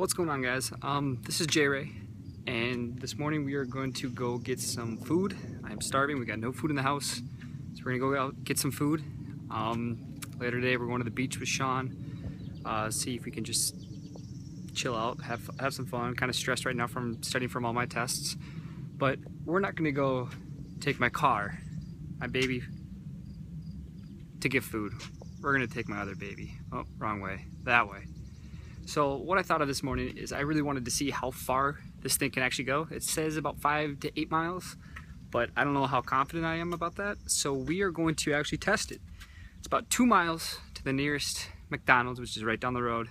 What's going on, guys? This is JRey, and this morning we are going to go get some food. I'm starving. We got no food in the house, so we're gonna go out get some food. Later today we're going to the beach with Sean, see if we can just chill out, have some fun. Kind of stressed right now from studying from all my tests, but we're not gonna go take my car, my baby, to get food. We're gonna take my other baby. Oh, wrong way, that way. So what I thought of this morning is I really wanted to see how far this thing can actually go. It says about 5 to 8 miles, but I don't know how confident I am about that. So we are going to actually test it. It's about 2 miles to the nearest McDonald's, which is right down the road.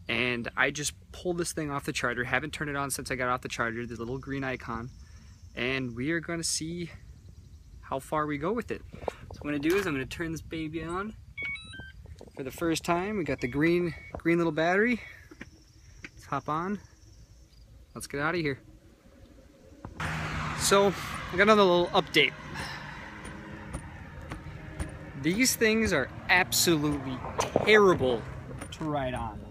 And I just pulled this thing off the charger. Haven't turned it on since I got off the charger, the little green icon. And we are gonna see how far we go with it. So what I'm gonna do is I'm gonna turn this baby on. For the first time, we got the green little battery. Let's hop on. Let's get out of here. So, I got another little update. These things are absolutely terrible to ride on.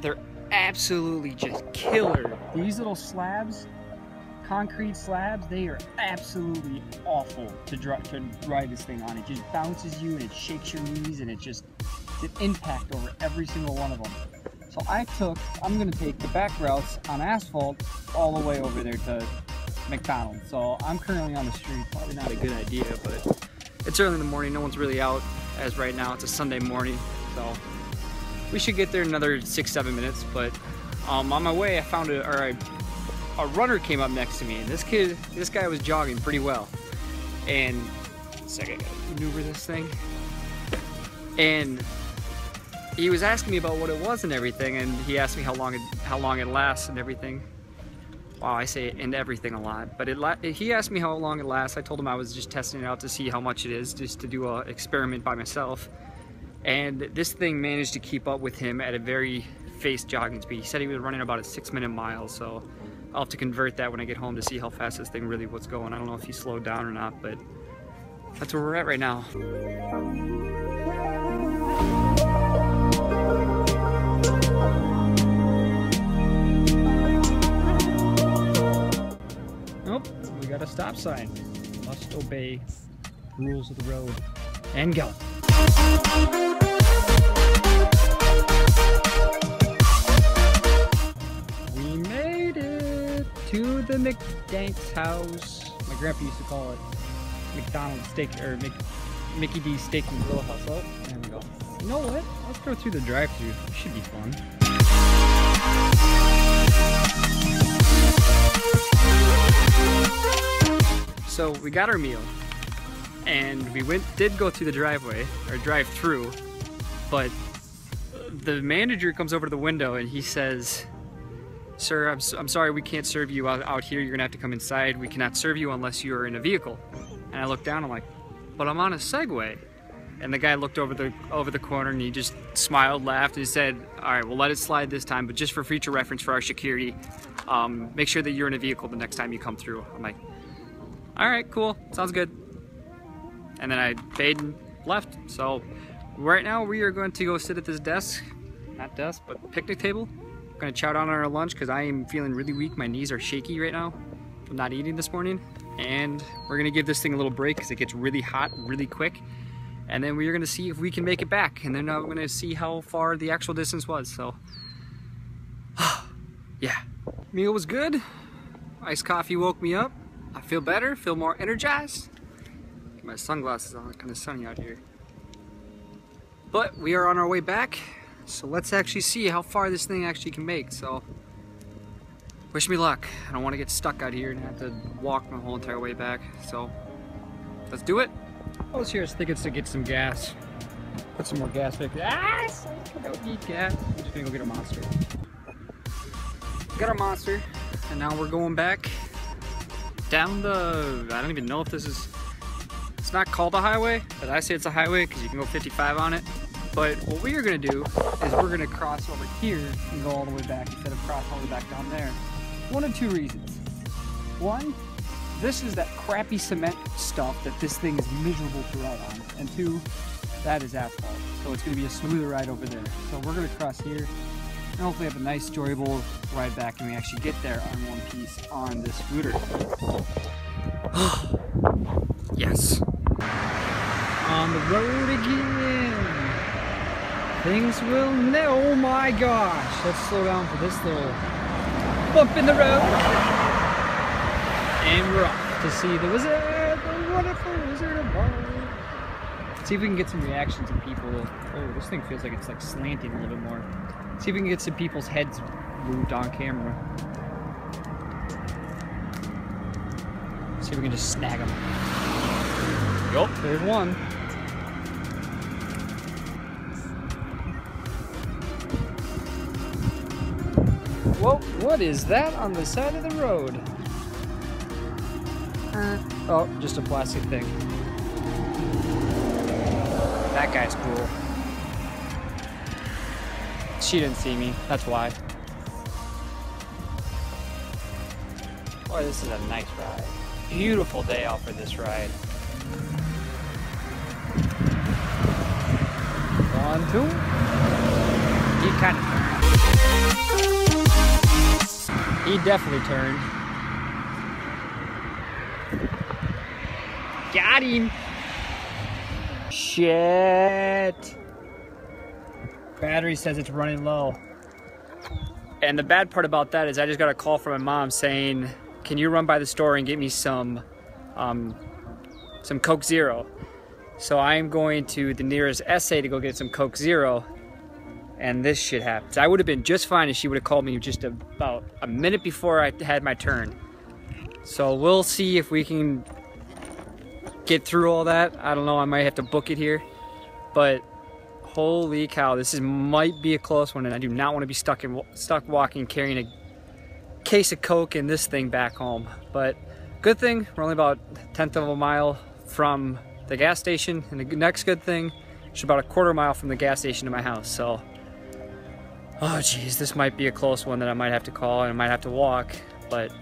They're absolutely just killer. These little slabs, concrete slabs, they are absolutely awful to ride this thing on. It just bounces you and it shakes your knees, and it's an impact over every single one of them. So I'm gonna take the back routes on asphalt all the way over there to McDonald's. So I'm currently on the street, probably not a good idea, but it's early in the morning, no one's really out as right now. It's a Sunday morning, so we should get there in another 6-7 minutes. But on my way I found a runner came up next to me, and this guy was jogging pretty well. And second, I gotta maneuver this thing. And he was asking me about what it was and everything, and he asked me how long it lasts and everything. Wow, I say and everything a lot, but he asked me how long it lasts. I told him I was just testing it out to see how much it is, just to do an experiment by myself. And this thing managed to keep up with him at a very fast jogging speed. He said he was running about a 6-minute mile, so I'll have to convert that when I get home to see how fast this thing really was going. I don't know if he slowed down or not, but that's where we're at right now. Nope, we got a stop sign. Must obey rules of the road. And go. To the McDank's house. My grandpa used to call it McDonald's steak, or Mickey D's Steak and Grill House. Oh, there we go. You know what? Let's go through the drive-thru. It should be fun. So we got our meal, and we did go through the driveway, or drive-thru, but the manager comes over to the window and he says, "Sir, I'm sorry, we can't serve you out here. You're gonna have to come inside. We cannot serve you unless you are in a vehicle." And I looked down, I'm like, "But I'm on a Swegway." And the guy looked over the corner and he just smiled, laughed, and he said, "All right, we'll let it slide this time, but just for future reference for our security, make sure that you're in a vehicle the next time you come through." I'm like, "All right, cool, sounds good." And then I paid and left. So right now we are going to go sit at this picnic table. Gonna chow down on our lunch because I am feeling really weak. My knees are shaky right now from not eating this morning, and we're gonna give this thing a little break because it gets really hot really quick, and then we're gonna see if we can make it back, and then I'm gonna see how far the actual distance was. So yeah, meal was good. Iced coffee woke me up. I feel better, feel more energized. Get my sunglasses on, it's kind of sunny out here, but we are on our way back. So let's actually see how far this thing actually can make. So wish me luck. I don't want to get stuck out here and have to walk my whole entire way back. So let's do it. I was here thinking to get some gas. Put some more gas back there. I don't need gas. I'm just gonna go get a Monster. Got our Monster, and now we're going back down the, I don't even know if this is, it's not called a highway, but I say it's a highway because you can go 55 on it. But what we are going to do is we're going to cross over here and go all the way back instead of cross all the way back down there. One of two reasons. One, this is that crappy cement stuff that this thing is miserable to ride on. And two, That is asphalt. So it's going to be a smoother ride over there. So we're going to cross here and hopefully have a nice, enjoyable ride back, and we actually get there on one piece on this scooter. Yes. On the road again. Things will oh my gosh. Let's slow down for this little bump in the road. And we're off to see the wizard, the wonderful Wizard of Oz. See if we can get some reactions of people. Oh, this thing feels like it's like slanting a little bit more. See if we can get some people's heads moved on camera. See if we can just snag them. Yup, there's one. Whoa, what is that on the side of the road? Oh, just a plastic thing. That guy's cool. She didn't see me, that's why. Boy, this is a nice ride. Beautiful day out for this ride. 1, 2. He kind of turned. He definitely turned. Got him. Shit. Battery says it's running low. And the bad part about that is I just got a call from my mom saying, can you run by the store and get me some Coke Zero? So I'm going to the nearest SA to go get some Coke Zero, and this shit happens. I would have been just fine if she would have called me just about a minute before I had my turn. So we'll see if we can get through all that. I don't know, I might have to book it here, but holy cow, this might be a close one, and I do not want to be stuck walking carrying a case of Coke and this thing back home. But good thing we're only about 1/10 of a mile from the gas station, and the next good thing is about a 1/4 mile from the gas station to my house. So oh geez, this might be a close one that I might have to call and I might have to walk, but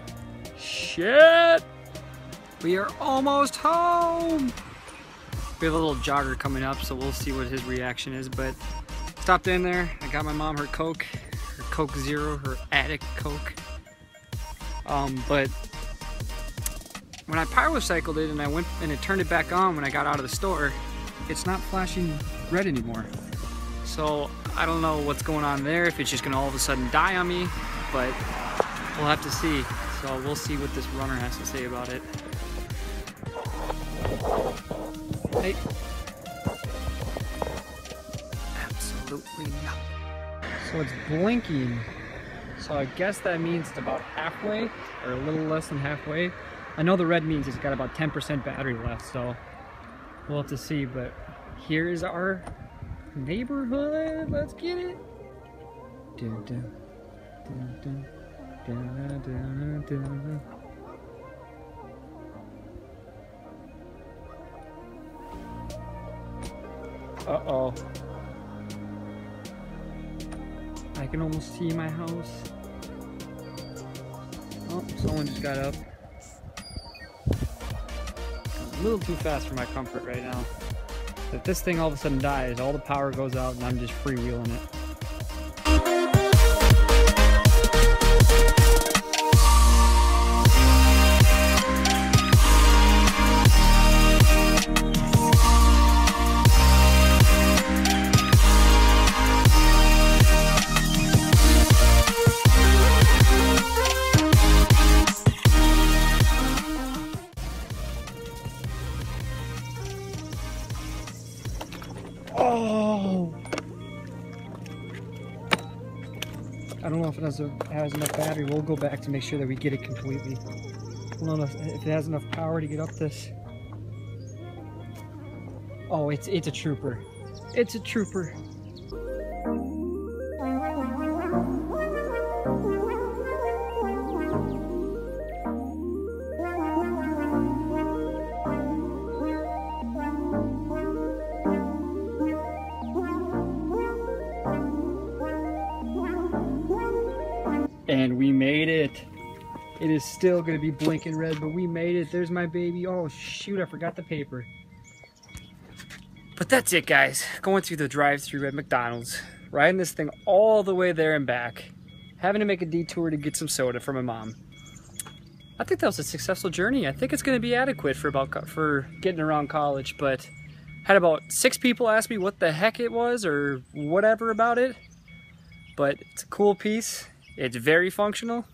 shit, we are almost home. We have a little jogger coming up, so we'll see what his reaction is. But stopped in there, I got my mom her Coke Zero, her addict Coke. But when I pyrocycled it and I went and it turned it back on when I got out of the store, it's not flashing red anymore. So I don't know what's going on there, if it's just gonna all of a sudden die on me, but we'll have to see. So we'll see what this runner has to say about it. Hey. Absolutely not. So it's blinking. So I guess that means it's about halfway, or a little less than halfway. I know the red means it's got about 10% battery left, so we'll have to see. But here's our neighborhood. Let's get it. Dun, dun, dun, dun, dun, dun, dun. Uh-oh. I can almost see my house. Oh, someone just got up. A little too fast for my comfort right now. If this thing all of a sudden dies, all the power goes out and I'm just freewheeling it. Oh! I don't know if it has enough battery. We'll go back to make sure that we get it completely. I don't know if it has enough power to get up this. Oh, it's a trooper. It's a trooper. And we made it. It is still going to be blinking red, but we made it. There's my baby. Oh shoot, I forgot the paper. But that's it, guys. Going through the drive-thru at McDonald's, riding this thing all the way there and back, having to make a detour to get some soda for my mom. I think that was a successful journey. I think it's going to be adequate for getting around college, but had about 6 people ask me what the heck it was or whatever about it. But it's a cool piece. It's very functional,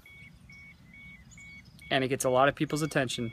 and it gets a lot of people's attention.